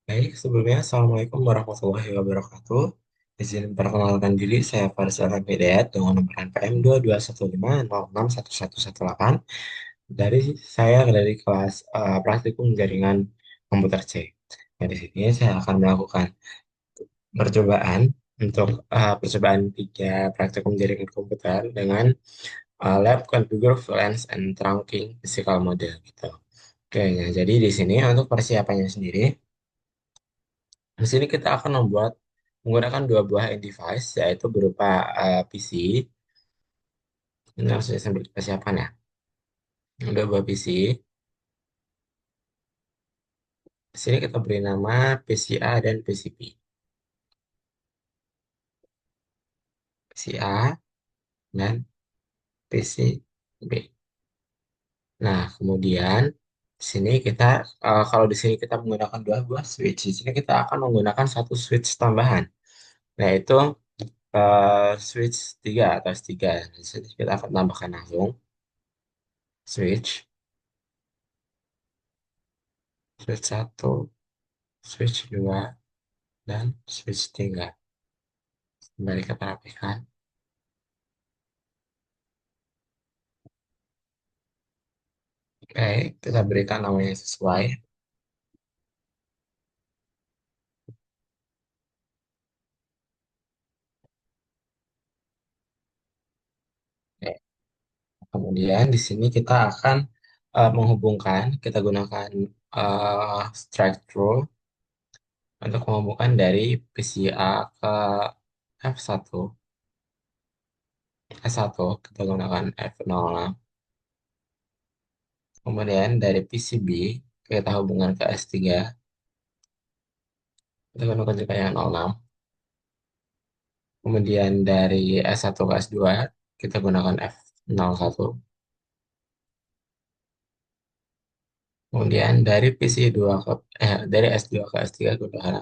Baik, sebelumnya Assalamualaikum warahmatullahi wabarakatuh. Izin perkenalkan diri, saya Faris Alham Hidayat dengan nomor NPM 221506118 dari dari kelas Praktikum Jaringan Komputer C. Nah, di sini saya akan melakukan percobaan untuk percobaan tiga praktikum jaringan komputer dengan lab configure VLANs and trunking physical model gitu. Oke, nah jadi di sini untuk persiapannya sendiri. Di sini kita akan menggunakan dua buah device, yaitu berupa PC. Ini langsung sambil kita siapkan ya. Dua buah PC. Di sini kita beri nama PCA dan PCB. PCA dan PCB. Nah, kemudian di sini kalau di sini kita menggunakan dua buah switch, di sini kita akan menggunakan satu switch tambahan, yaitu switch 3 atau S3. Di sini kita akan tambahkan langsung switch, switch 1, switch 2, dan switch 3. Kembali kita rapikan. Oke, kita berikan namanya sesuai. Oke, kemudian di sini kita akan kita gunakan strike through untuk menghubungkan dari PCA ke F1. S1 kita gunakan F06. Kemudian dari PCB kita hubungkan ke S3. Kita gunakan juga yang 06. Kemudian dari S1 ke S2 kita gunakan F01. Kemudian dari dari S2 ke S3 gunakan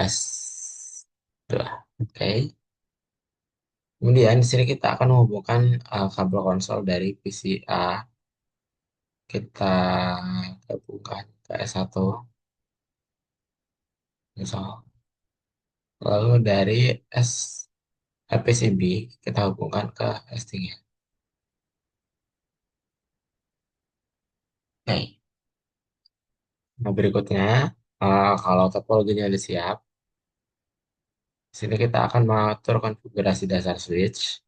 S2. Oke. Kemudian di sini kita akan menghubungkan kabel konsol dari PCA, kita gabungkan ke S1 misal. Lalu dari S PCB kita hubungkan ke S3. Oke. Nah, berikutnya kalau topologinya sudah siap, di sini kita akan mengatur konfigurasi dasar switch.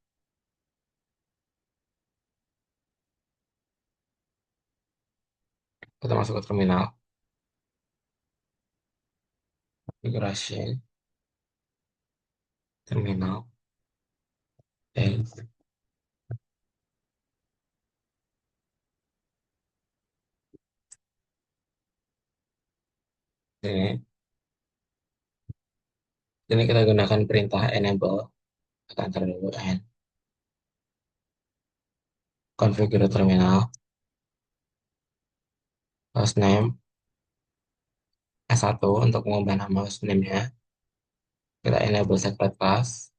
Kita masuk ke terminal konfigurasi terminal. Oke. Ini kita gunakan perintah enable, kita enter dulu and configure terminal, hostname S1 untuk mengubah nama hostname-nya, kita enable secret class,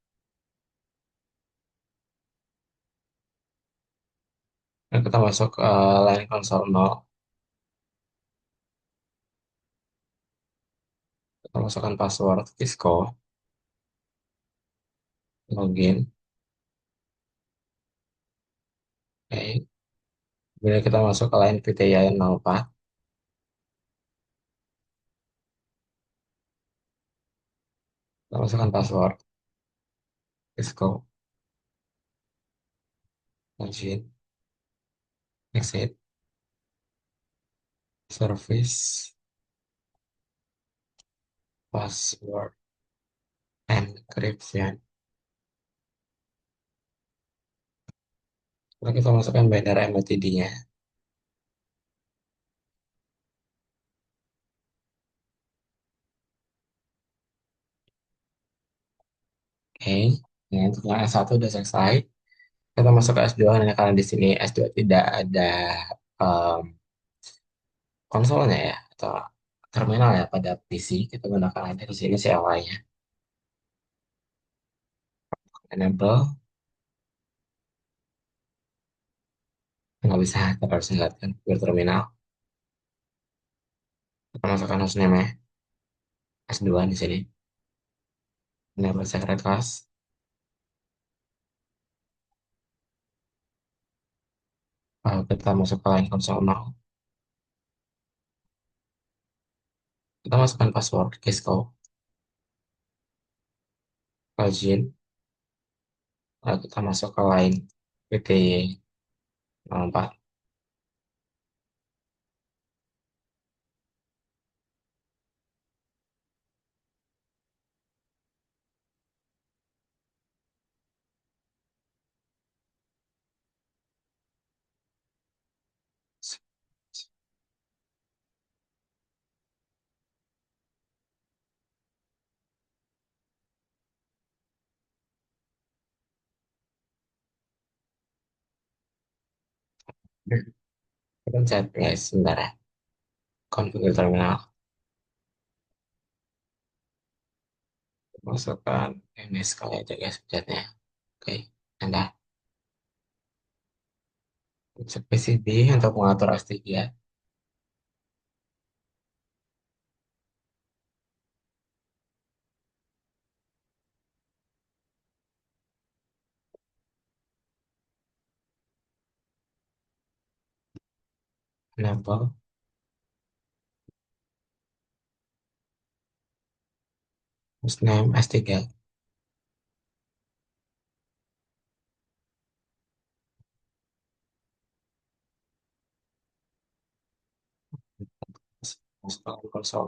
dan kita masuk ke line console 0, kita masukkan password Cisco, login, oke. Kemudian kita masuk ke line PTY 04, kita masukkan password Cisco, login, exit, service, password, encryption. Lalu kita masukkan banner MTD-nya. Oke, nah untuk yang S1 sudah selesai. Kita masuk ke S2 karena di sini S2 tidak ada em, konsolnya ya atau terminal ya pada PC. Kita gunakan aja di sini CLI-nya. Enable nggak bisa, kita harus lihatkan ke terminal. Kita masukkan hostname-nya. S2 di sini. Enable secret class. Kita masuk ke line console now. Kita masukkan password Cisco, login, lalu kita masuk ke line PT04. Kita pencet guys, sebentar ya. Configure terminal. Masukkan ini sekali aja guys pencetnya. Oke, Anda pencet PCB untuk mengatur S3. Enable. Username S3. Masukkan konsol.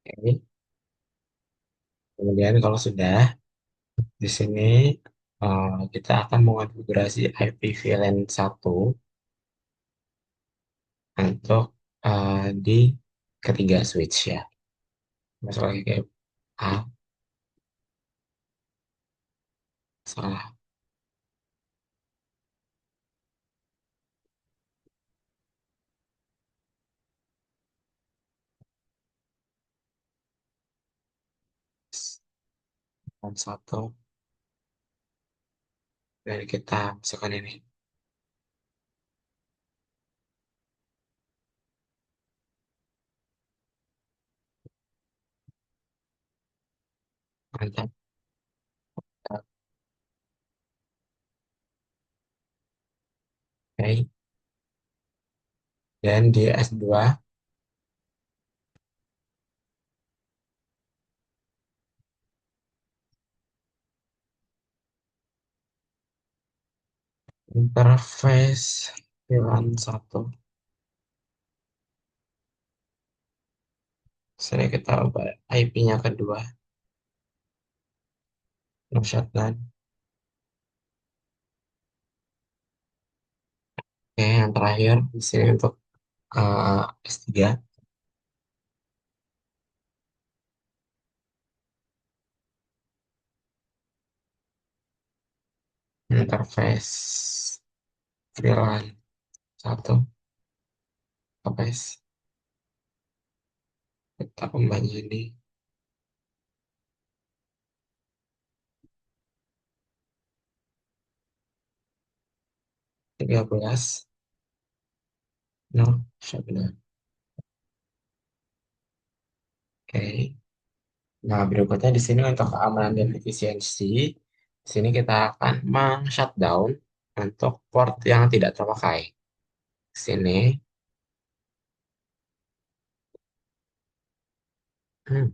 Oke. Kemudian kalau sudah, di sini kita akan mengonfigurasi IP VLAN 1 untuk di ketiga switch ya. Masuk lagi ke A, salah. Dan satu, dan kita masukkan ini. Mantap. Oke. Dan di S2, interface VLAN 1. Sini kita ubah IP-nya kedua, no shutdown. Oke, yang terakhir di sini untuk S3, interface VLAN 1, interface. Kita kembali ini 13, no shutdown. Oke. Nah, berikutnya di sini untuk keamanan dan efisiensi, di sini kita akan meng-shutdown untuk port yang tidak terpakai. Di sini, hmm,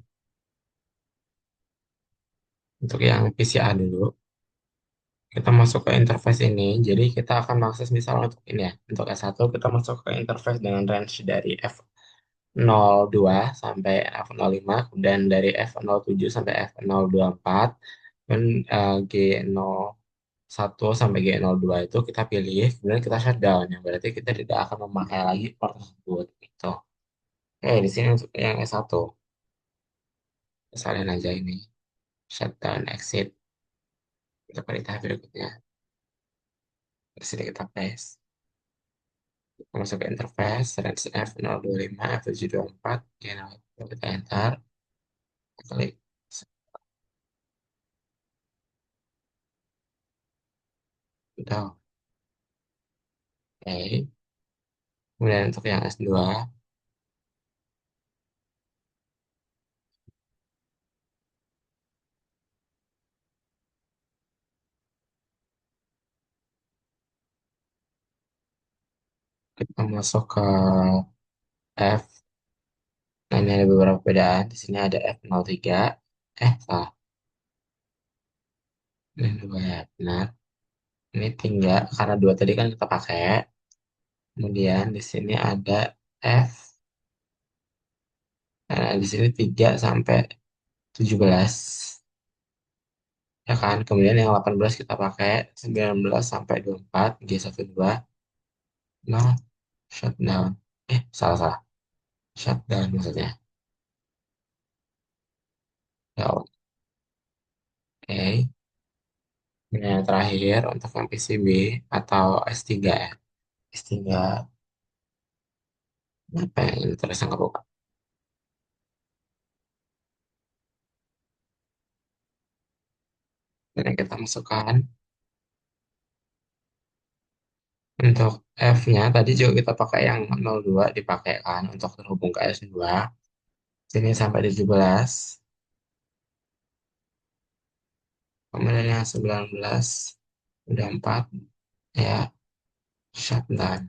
untuk yang PCA dulu, kita masuk ke interface ini. Jadi kita akan mengakses misalnya untuk ini ya. Untuk S1 kita masuk ke interface dengan range dari F02 sampai F05, dan dari F07 sampai F024, dan G0 G02 itu kita pilih, kemudian kita shutdown, yang berarti kita tidak akan memakai lagi port tersebut. Gitu. Di sini untuk yang S1, salin aja ini, shutdown exit, kita pada tahap berikutnya. Di sini kita paste, kita masuk ke interface, range F025, F724, kita enter, kita klik, udah, oke. Kemudian untuk yang S2, kita masuk ke F. Nah, ini ada beberapa perbedaan. Di sini ada F03. Salah. Ini dua ya, benar. Ini tinggal, karena dua tadi kan kita pakai. Kemudian di sini ada F. Nah, di sini 3 sampai 17. Ya kan? Kemudian yang 18 kita pakai 19 sampai 24. G12. No, shutdown. Salah-salah. Shutdown maksudnya. Ya, oke. Nah, terakhir untuk yang PCB atau S3 ya. S3, apa yang ini tulisan kebuka? Dan yang kita masukkan untuk F-nya tadi juga kita pakai yang 02 dipakai kan untuk terhubung ke S2. Sini sampai 17. Kemudian yang 19 udah 4 ya, shutdown.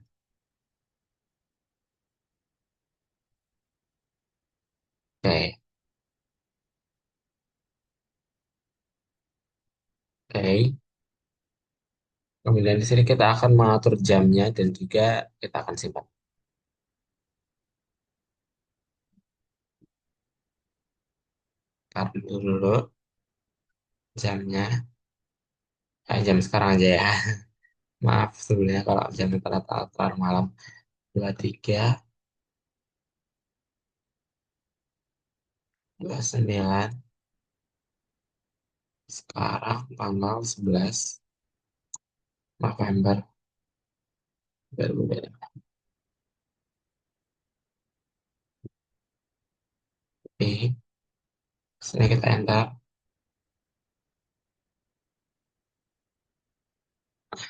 Oke, oke. Kemudian di sini kita akan mengatur jamnya dan juga kita akan simpan. Taruh dulu jamnya. Jam sekarang aja ya. Maaf sebelumnya kalau jamnya terlalu malam. 23, 29, sekarang tanggal 11 November 2020. Oke, sini kita enter.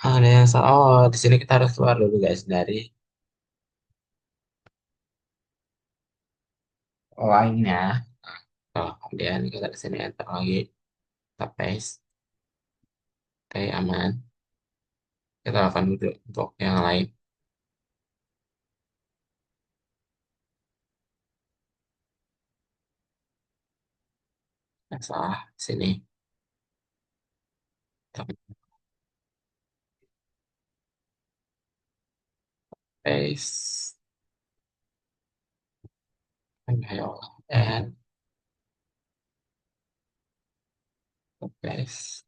Ada yang salah. Oh, di sini kita harus keluar dulu guys dari line-nya. Oh, kemudian kita di sini enter lagi. Kita paste. Oke, aman. Kita akan dulu untuk yang lain. Yang salah sini. Kita paste. Ya Allah. Dan kita paste.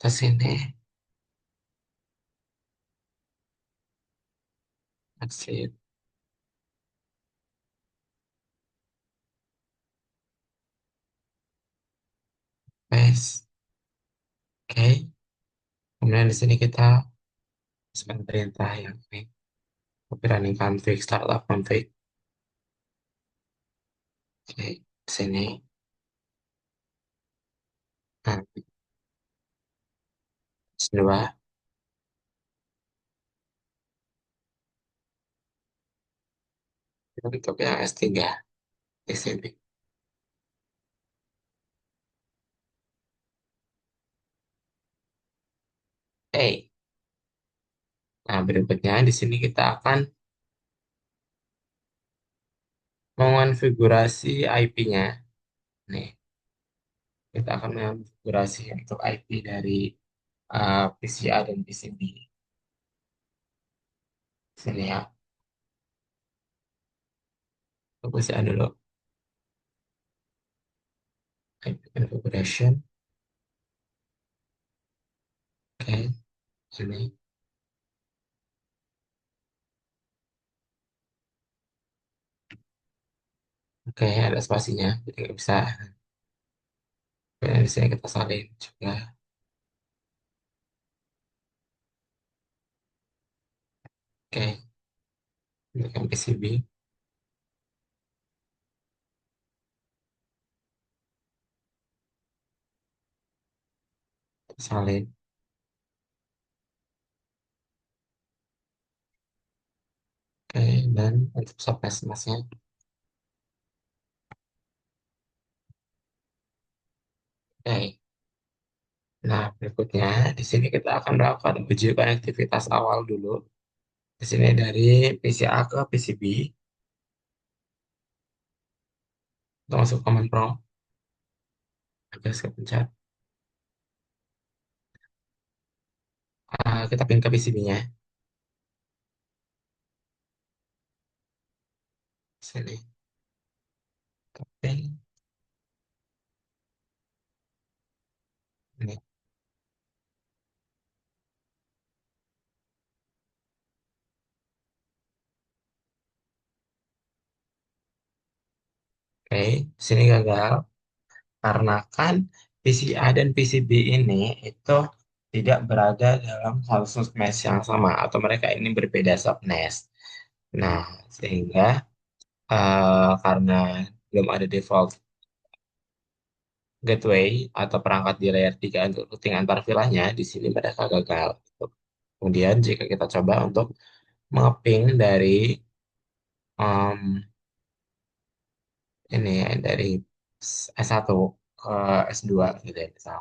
Ke sini. Exit. Paste. Oke. Kemudian di sini kita masukkan perintah yang ini. Copy running config, startup config. Oke, di sini. Nah, S2 untuk yang S3 di sini. Oke. Nah, berikutnya di sini kita akan mengonfigurasi IP-nya. Nih, kita akan mengonfigurasi untuk IP dari PCA dan PCB. Sini ya, untuk PCA dulu. IP configuration. Oke, ini. Oke, ada spasinya. Jadi nggak bisa. Di sini kita salin juga. Oke, untuk yang PCB, kita salin. Oke, dan untuk surface masnya. Oke, nah berikutnya di sini kita akan melakukan uji konektivitas awal dulu. Di sini dari PCA ke PCB, kita masuk command prompt, agak saya pencet. Kita pin ke PCB-nya. Sini, kita pin. Ini. Oke, di sini gagal. Karena kan PCA dan PCB ini itu tidak berada dalam satu submesh yang sama atau mereka ini berbeda submesh. Nah, sehingga karena belum ada default gateway atau perangkat di layer 3 untuk routing antar vilanya, di sini mereka gagal. Kemudian jika kita coba untuk mengeping dari em, ini ya, dari S1 ke S2 gitu ya, misal.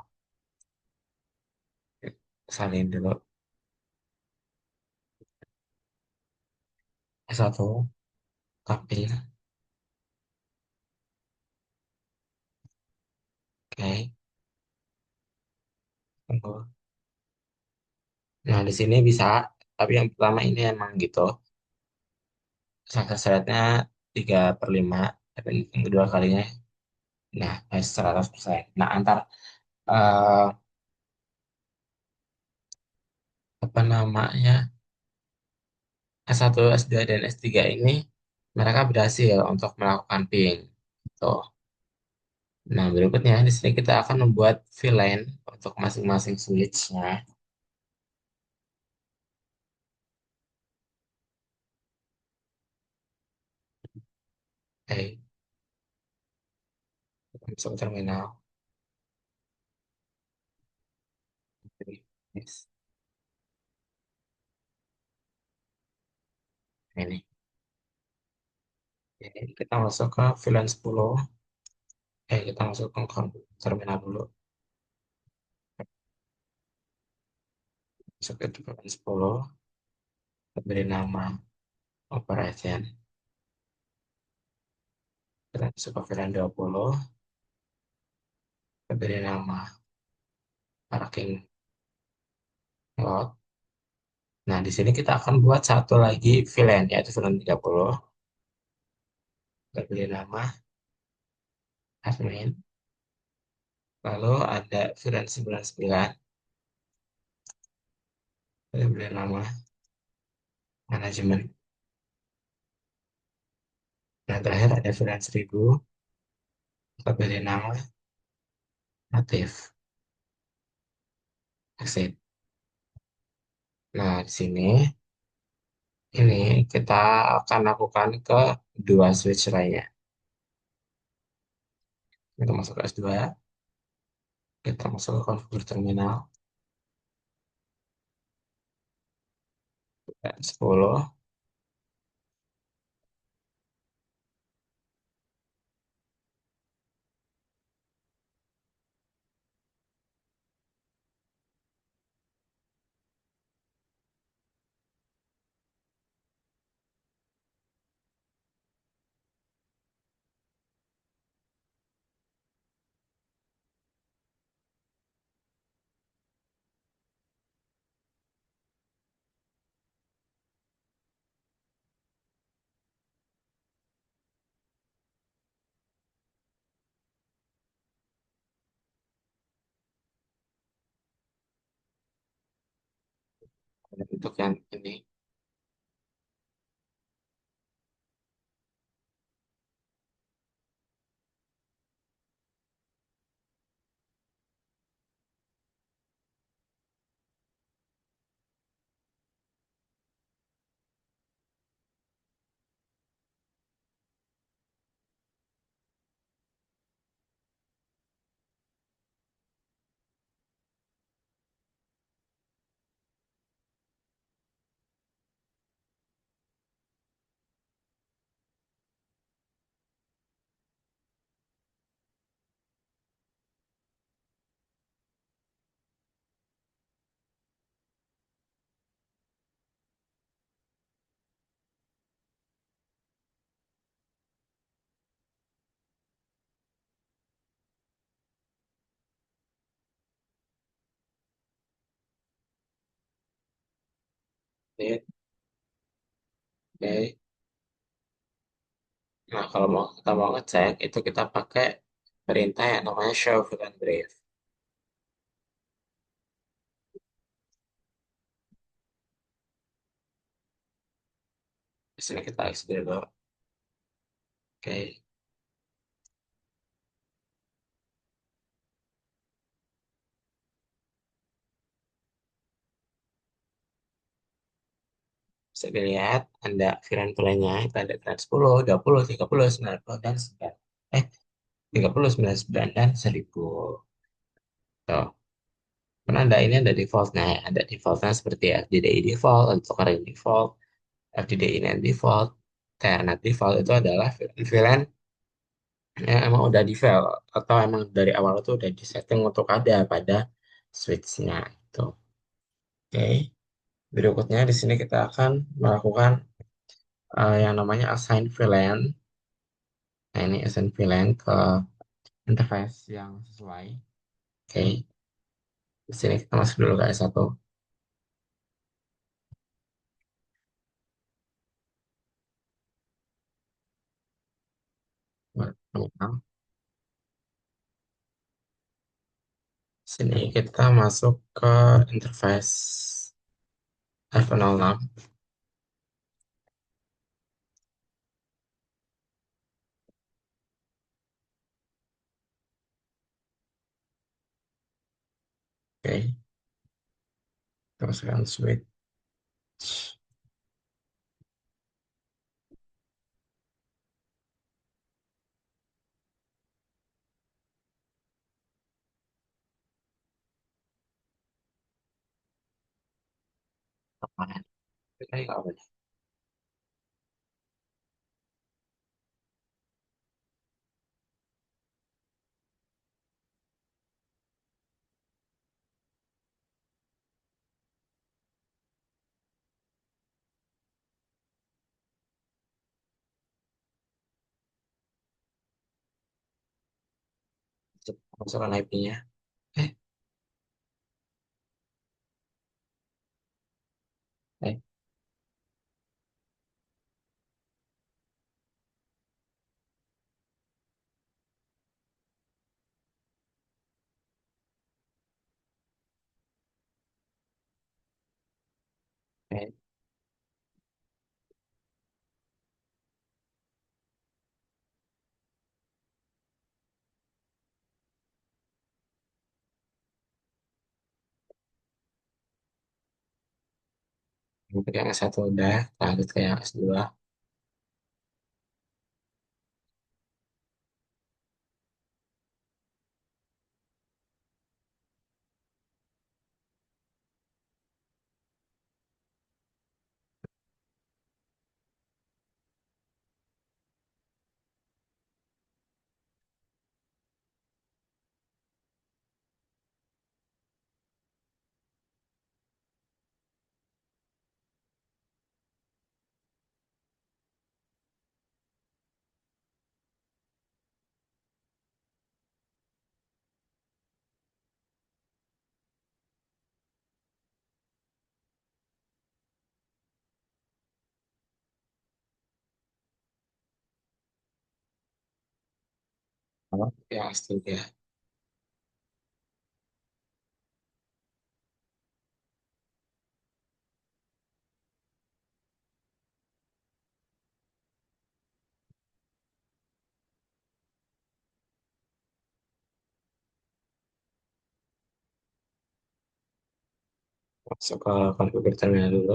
Salin dulu S1, tapi oke, tunggu. Nah, di sini bisa, tapi yang pertama ini emang gitu. Success rate-nya 3/5, tapi yang kedua kalinya, nah, 100%. Nah, antar, eh, apa namanya, S1, S2, dan S3 ini, mereka berhasil untuk melakukan ping. Tuh. Nah, berikutnya, di sini kita akan membuat VLAN untuk masing-masing switch-nya. Oke, kita masuk ke terminal. Oke, next. Ini. Jadi kita masuk ke VLAN 10. Kita masuk ke terminal dulu. Masuk ke VLAN 10. Kita beri nama operation. Kita masuk ke VLAN 20. Kita beri nama parking lot. Nah, di sini kita akan buat satu lagi VLAN, yaitu VLAN 30. Kita beri nama admin. Lalu ada VLAN 99. Kita beri nama manajemen. Nah, terakhir ada VLAN 1000. Kita beri nama native. Exit. Nah, di sini ini kita akan lakukan ke dua switch lainnya. Kita masuk ke S2, kita masuk ke konfigur terminal, dan 10. Untuk yang ini, ini, oke. Nah, kalau mau kita mau ngecek itu kita pakai perintah yang namanya show fill and brief. Di sini kita isi dulu. Oke, bisa dilihat ada fill tulennya itu ada trend 10, 20, 30, 90, dan 9. Eh, 30, 99, dan 1000. Tuh. Karena ada ini ada defaultnya, ya. Ada defaultnya seperti FDDI default, untuk current default, FDDI net default, Ethernet default itu adalah VLAN yang emang udah di file atau emang dari awal itu udah di setting untuk ada pada switch-nya itu. Oke, berikutnya di sini kita akan melakukan yang namanya assign VLAN. Nah, ini assign VLAN ke interface yang sesuai. Oke, di sini kita masuk dulu ke S1. Terminal. Sini kita masuk ke interface F06. Oke, kita masukkan switch. Apa? Kita nggak apa. Masukkan IP-nya. Eh, eh, eh. Untuk yang S1 udah, lanjut ke yang S2. Kalau yang S3. Masuk ke konfigur terminal dulu.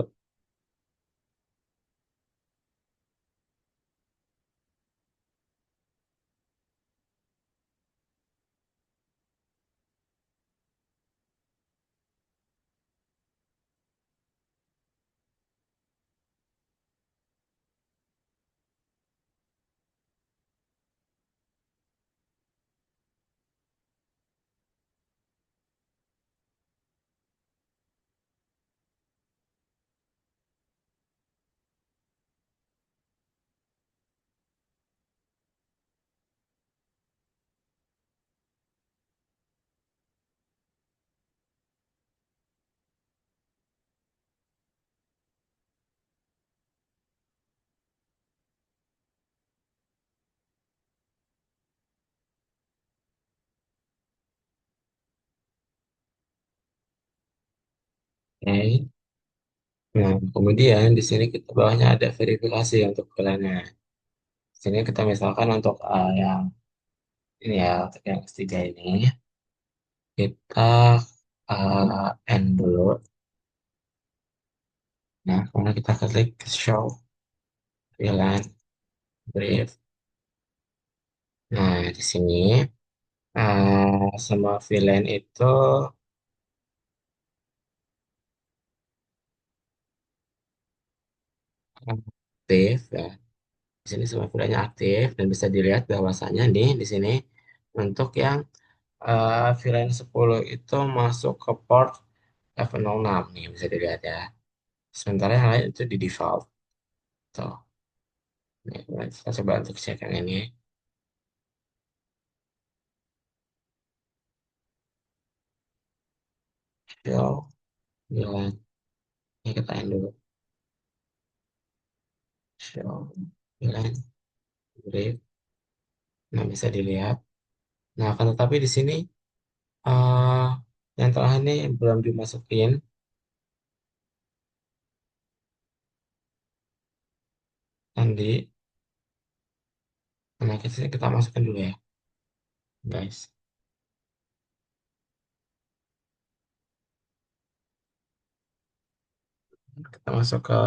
Oke. Nah, kemudian di sini kita bawahnya ada verifikasi untuk VLAN-nya. Di sini kita misalkan untuk yang ini ya, untuk yang ketiga ini, kita end dulu. Nah, kemudian kita klik show VLAN brief. Nah, di sini semua VLAN itu aktif ya. Di sini semua VLAN-nya aktif dan bisa dilihat bahwasannya nih di sini untuk yang VLAN 10 itu masuk ke port F06 nih bisa dilihat ya. Sementara yang lain itu di default. Tuh. Nih, kita coba untuk cek yang ini. Show VLAN. Ini kita end dulu. Show VLAN brief. Nah, bisa dilihat. Nah, akan tetapi di sini eh yang terakhir ini belum dimasukin. Nanti, nah kita masukkan dulu ya, guys. Kita masuk ke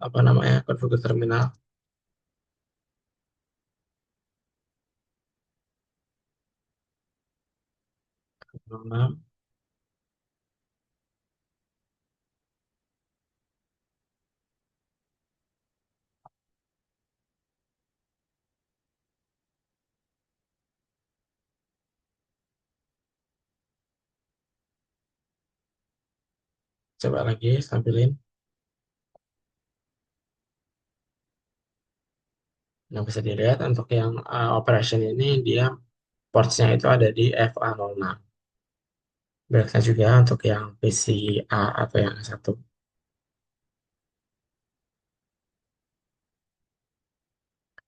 apa namanya konfigur terminal. Nah, coba lagi tampilin. Nah, bisa dilihat untuk yang operation ini dia portsnya itu ada di FA06. Berikutnya juga untuk yang PCA atau yang satu.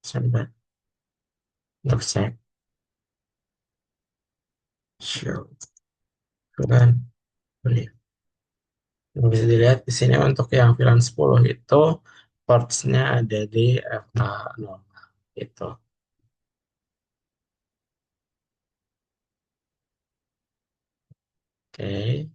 Coba untuk cek. Show. Bukan. Boleh. Yang bisa dilihat di sini untuk yang VLAN 10 itu portsnya ada di FA0 itu. Oke.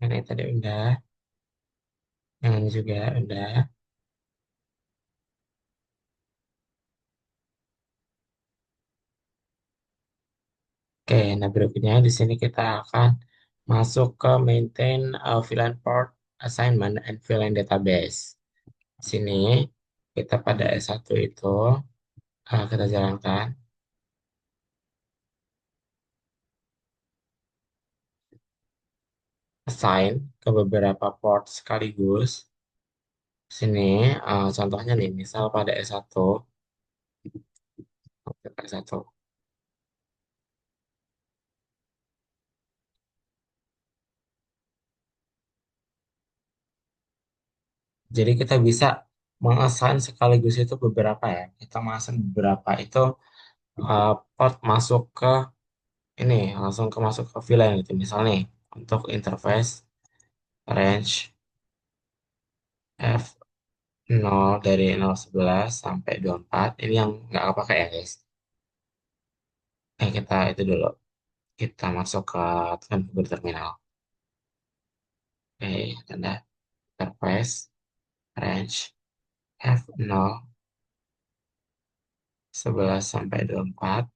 Ini tadi udah, yang ini juga udah. Oke, nah berikutnya di sini kita akan masuk ke maintain VLAN port assignment and VLAN database. Di sini kita pada S1 itu kita jalankan assign ke beberapa port sekaligus. Di sini contohnya nih, misal pada S1, S1. Jadi kita bisa mengassign sekaligus itu beberapa ya. Kita mengassign beberapa itu port masuk ke ini langsung ke masuk ke VLAN gitu. Misalnya nih, untuk interface range F0 dari 011 sampai 24 ini yang nggak kepake ya guys. Kita itu dulu. Kita masuk ke configure terminal. Tanda interface range F0 11 sampai 24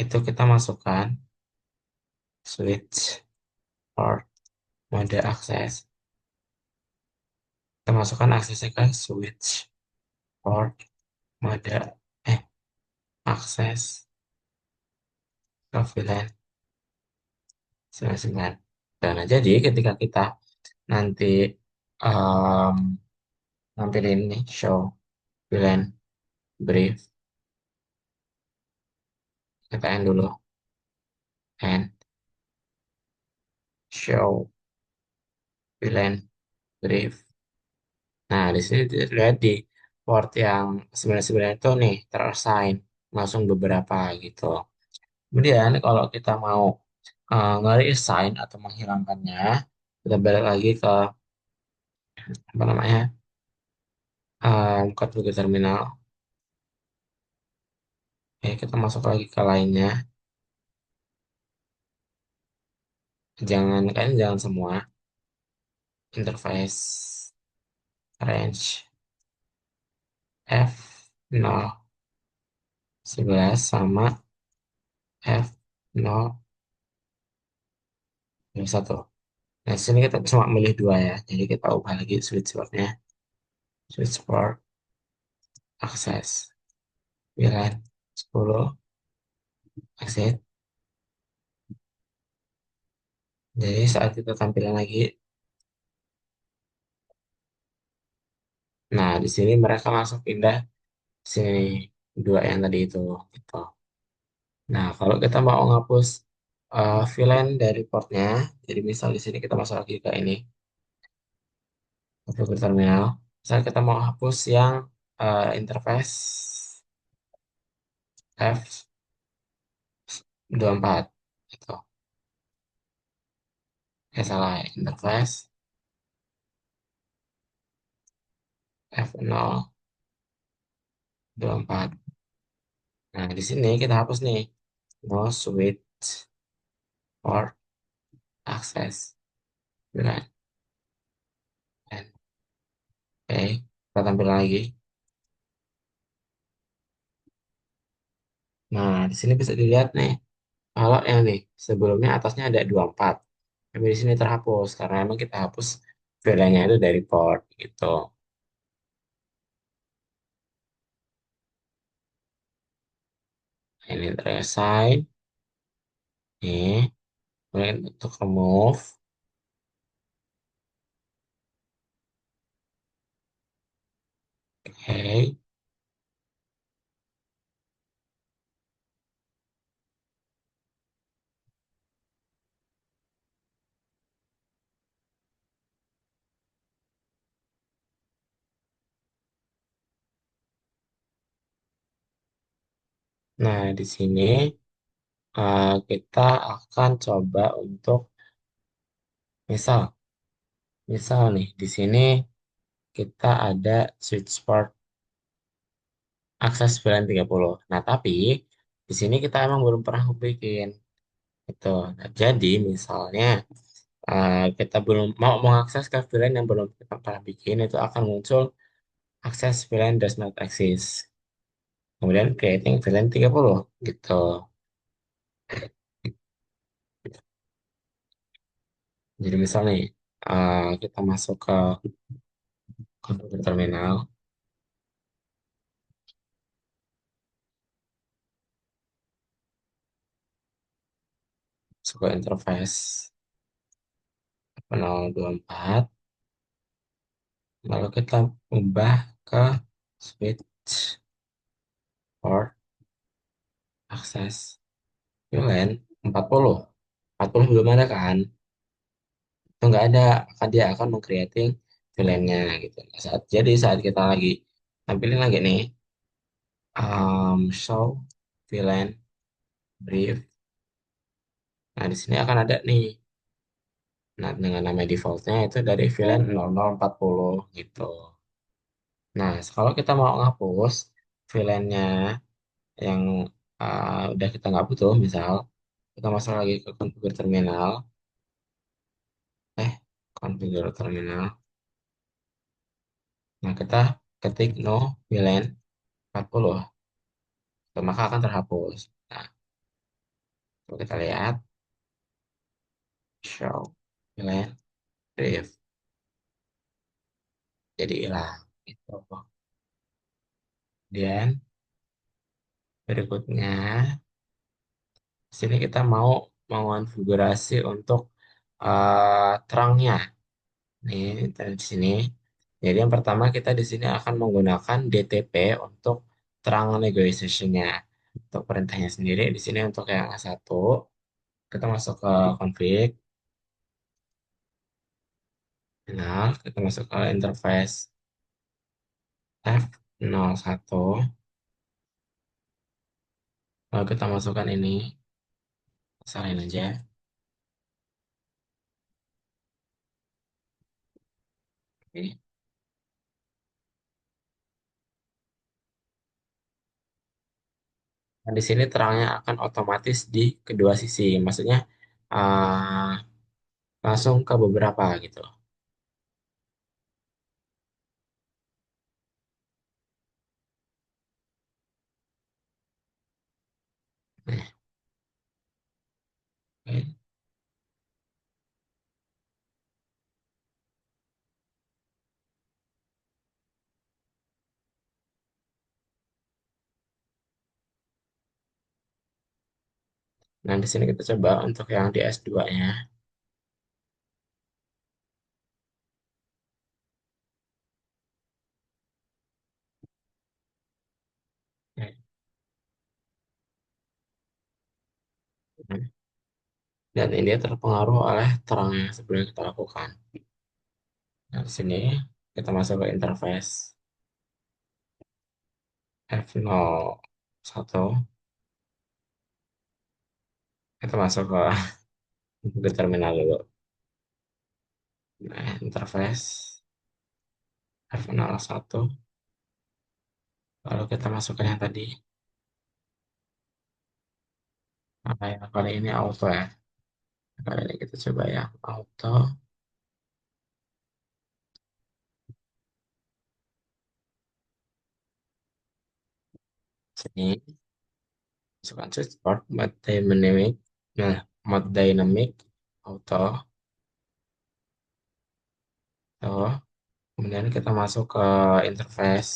itu kita masukkan switch port mode akses. Kita masukkan aksesnya ke switch port mode eh akses ke VLAN 99. Nah, jadi ketika kita nanti em, nampilin nih show VLAN brief, kita end dulu and show VLAN brief. Nah, di sini dilihat di port yang 99 itu nih terassign langsung beberapa gitu. Kemudian kalau kita mau nge-reassign atau menghilangkannya, kita balik lagi ke apa namanya configure terminal. Kita masuk lagi ke lainnya. Jangan semua interface range F0 11 sama F0 satu. Nah, di sini kita cuma milih dua ya. Jadi kita ubah lagi switch portnya. Switch port akses VLAN 10 exit. Jadi saat kita tampilan lagi, nah di sini mereka langsung pindah sini dua yang tadi itu gitu. Nah, kalau kita mau ngapus VLAN dari portnya, jadi misal di sini kita masuk lagi ke ini, ke terminal. Misal kita mau hapus yang interface F24 itu. Salah, interface F024. Nah, di sini kita hapus nih. No switch or access. Bilang. Oke, kita tampil lagi. Nah, di sini bisa dilihat nih. Kalau yang nih, sebelumnya atasnya ada 24. Tapi di sini terhapus. Karena emang kita hapus VLAN-nya itu dari port gitu. Ini terassign. Nih, kemudian untuk remove. Oke. Nah, di sini kita akan coba untuk misal, misal nih di sini kita ada switch port akses VLAN 30. Nah, tapi di sini kita emang belum pernah bikin itu. Nah, jadi misalnya kita belum mau mengakses ke VLAN yang belum kita pernah bikin itu akan muncul akses VLAN does not exist. Kemudian creating VLAN 30 gitu. Jadi misalnya nih, kita masuk ke komputer terminal, masuk ke interface 024, lalu kita ubah ke switch port akses VLAN 40. 40 belum ada kan? Itu nggak ada, maka dia akan meng-creating VLAN-nya gitu. Jadi saat kita lagi tampilin lagi nih, show VLAN brief. Nah, di sini akan ada nih. Nah, dengan nama defaultnya itu dari VLAN 0040 gitu. Nah, kalau kita mau ngapus VLAN-nya yang udah kita nggak butuh, misal kita masuk lagi ke configure terminal, eh, configure terminal. Nah, kita ketik no VLAN 40, maka akan terhapus. Nah, coba kita lihat, show VLAN brief, jadi hilang. Gitu. Kemudian berikutnya, di sini kita mau mengonfigurasi untuk terangnya. Nih, di sini. Jadi yang pertama kita di sini akan menggunakan DTP untuk terang negotiation-nya. Untuk perintahnya sendiri di sini untuk yang satu, kita masuk ke config, final, kita masuk ke interface F01, lalu kita masukkan ini, salin aja. Oke. Nah, di sini terangnya akan otomatis di kedua sisi, maksudnya uh, langsung ke beberapa gitu. Nah, oke. Nah, di sini kita coba untuk yang di S2-nya. Dan ini terpengaruh oleh terang yang sebelumnya kita lakukan. Nah, di sini kita masuk ke interface F01, kita masuk ke ke terminal dulu. Nah, interface F01, lalu kita masukkan yang tadi. Nah, yang kali ini auto ya. Kali ini kita coba ya, auto. Sini, masukkan switchboard, mode dynamic. Nah, mode dynamic, auto. Tuh. Kemudian kita masuk ke interface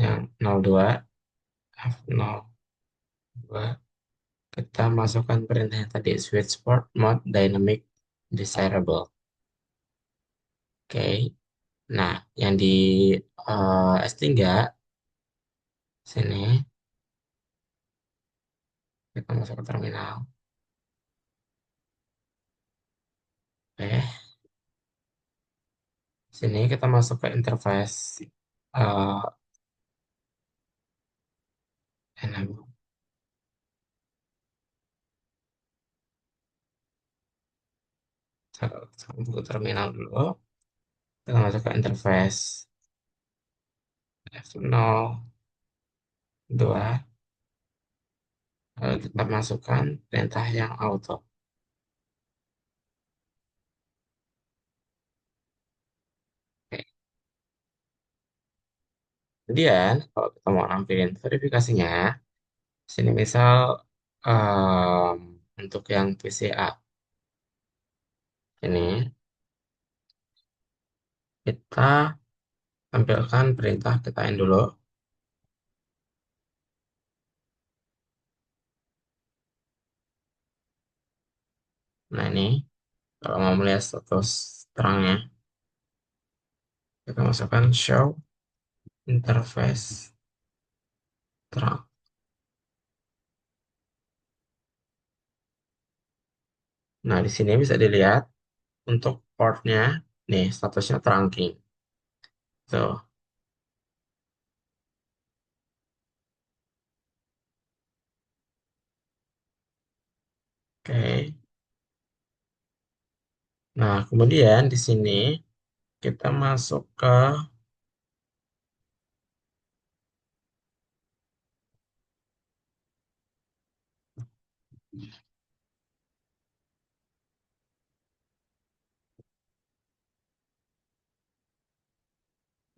yang 02, F02. Kita masukkan perintah yang tadi, switchboard mode dynamic desirable. Oke. Nah, yang di S3 sini kita masuk ke terminal. Oke. Sini kita masuk ke interface eh enable. Masuk ke terminal dulu. Kita masuk ke interface F02. Lalu kita masukkan perintah yang auto. Oke. Kemudian kalau kita mau nampilin verifikasinya, sini misal em, untuk yang PCA ini kita tampilkan perintah kita in dulu. Nah ini kalau mau melihat status terangnya, kita masukkan show interface terang. Nah di sini bisa dilihat untuk portnya nih statusnya trunking. Tuh, oke. Nah, kemudian di sini kita masuk ke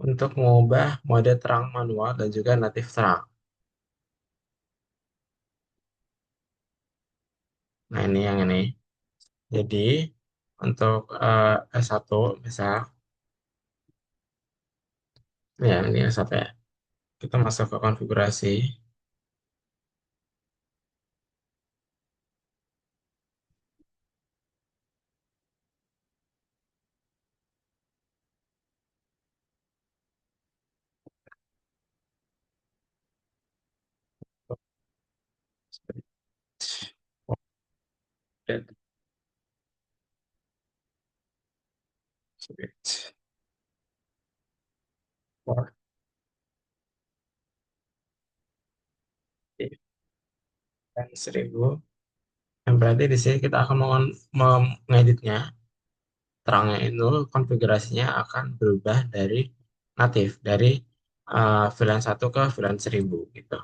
untuk mengubah mode terang manual dan juga native terang. Nah, ini yang ini. Jadi, untuk S1, misal, ya ini S1 ya. Kita masuk ke konfigurasi. Update, switch, port, dan 1000. Yang berarti di sini kita akan mengeditnya. Terangnya itu konfigurasinya akan berubah dari natif, dari VLAN 1 ke VLAN 1000 gitu.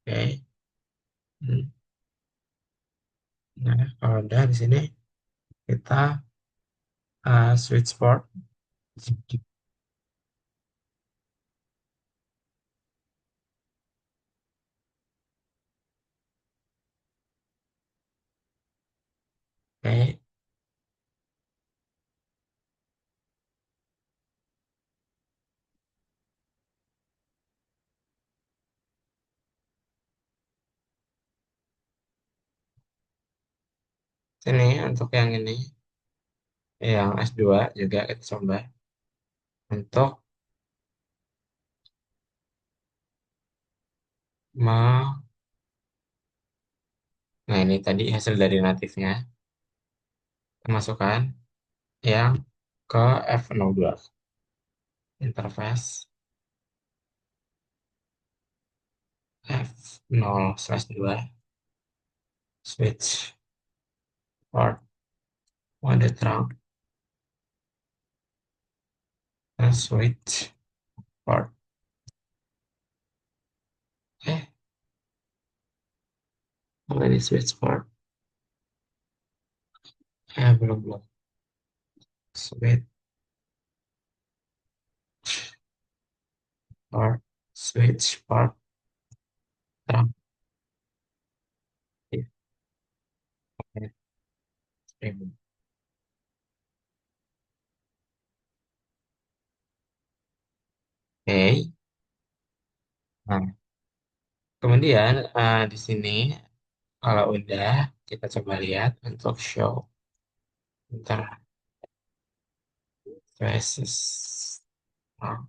Oke. Hmm. Nah, kalau udah di sini kita switch port. Oke. Sini untuk yang ini, yang S2 juga kita coba untuk me- nah ini tadi hasil dari natifnya, kita masukkan yang ke F02 interface F0/2 switch port mode terang switch port. Eh, mana ini switch port? Belum belum. Switch port, switch port terang. Oke, nah kemudian di sini kalau udah kita coba lihat untuk show interfaces. Nah,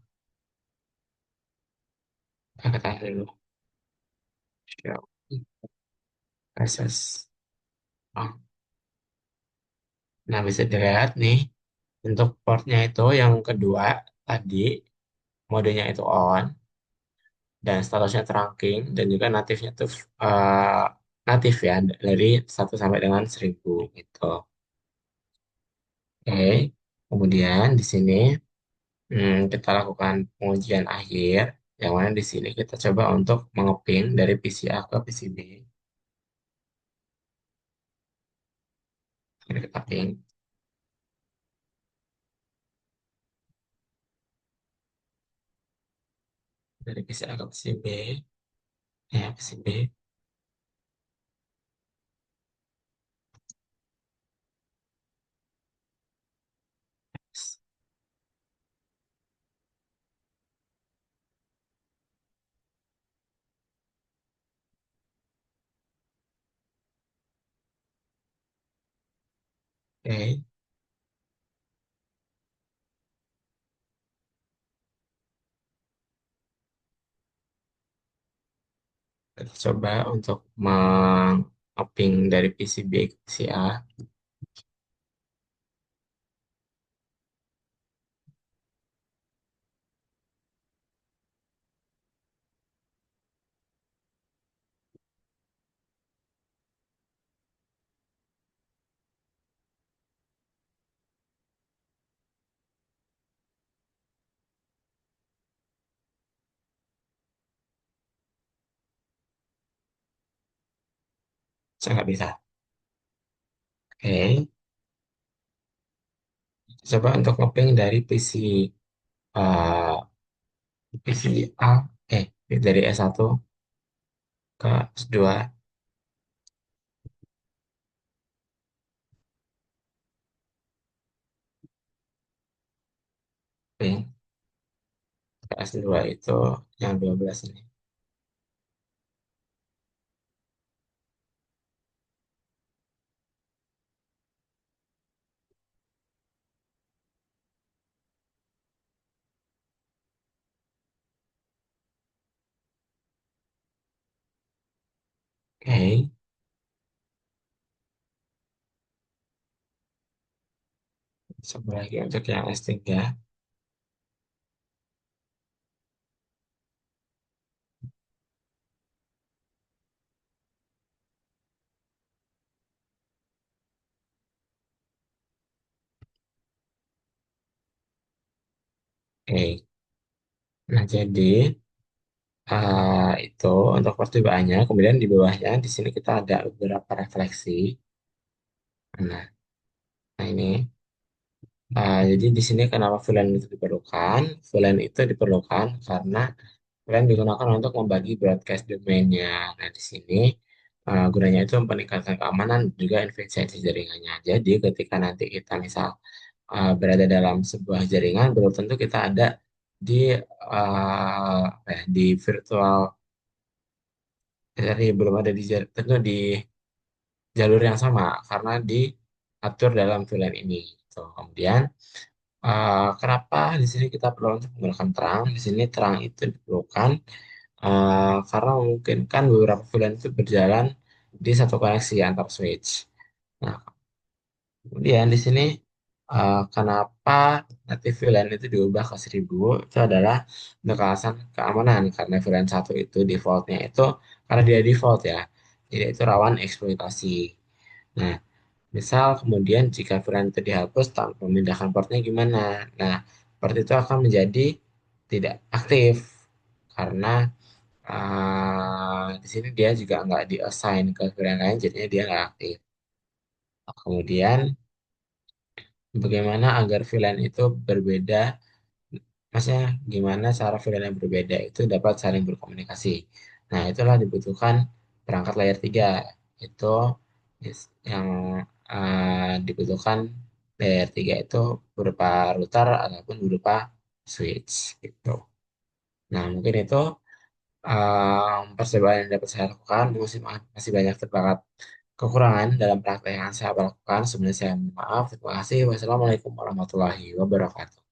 kita tanya dulu show interfaces. Nah, nah, bisa dilihat nih untuk portnya itu yang kedua tadi modenya itu on dan statusnya trunking dan juga natifnya tuh eh, natif ya dari 1 sampai dengan 1000 gitu. Oke, kemudian di sini kita lakukan pengujian akhir yang mana di sini kita coba untuk mengeping dari PC A ke PC B. Ini kita ping dari PC A ke PC B, ya PC B. Oke, kita coba untuk mengeping dari PC B ke PC A. Saya nggak bisa. Oke, coba untuk ngeping dari PC A, eh, dari S1 ke S2, ping ke S2 itu yang 12 ini. Oke, coba lagi untuk yang S3. Oke, nah jadi itu untuk percobaannya. Kemudian di bawahnya di sini kita ada beberapa refleksi. Nah, nah ini jadi di sini kenapa VLAN itu diperlukan? VLAN itu diperlukan karena VLAN digunakan untuk membagi broadcast domainnya. Nah, di sini gunanya itu meningkatkan keamanan dan juga efisiensi jaringannya. Jadi ketika nanti kita misal berada dalam sebuah jaringan, belum tentu kita ada di apa ya, di virtual, jadi belum ada di tentu di jalur yang sama karena diatur dalam VLAN ini. Gitu. Kemudian kenapa di sini kita perlu untuk menggunakan terang? Di sini terang itu diperlukan karena memungkinkan beberapa VLAN itu berjalan di satu koneksi antar switch. Nah, kemudian di sini kenapa nanti VLAN itu diubah ke 1000 itu adalah untuk alasan keamanan karena VLAN satu itu defaultnya itu karena dia default ya, jadi itu rawan eksploitasi. Nah, misal kemudian jika VLAN itu dihapus tanpa memindahkan portnya gimana? Nah, port itu akan menjadi tidak aktif karena di sini dia juga nggak di-assign ke VLAN lain, jadinya dia nggak aktif. Kemudian bagaimana agar VLAN itu berbeda? Maksudnya gimana cara VLAN yang berbeda itu dapat saling berkomunikasi. Nah, itulah dibutuhkan perangkat layer 3. Itu yang dibutuhkan layer 3 itu berupa router ataupun berupa switch gitu. Nah, mungkin itu percobaan yang dapat saya lakukan. Masih banyak terdapat kekurangan dalam praktek yang saya lakukan. Sebenarnya saya mohon maaf. Terima kasih. Wassalamualaikum warahmatullahi wabarakatuh.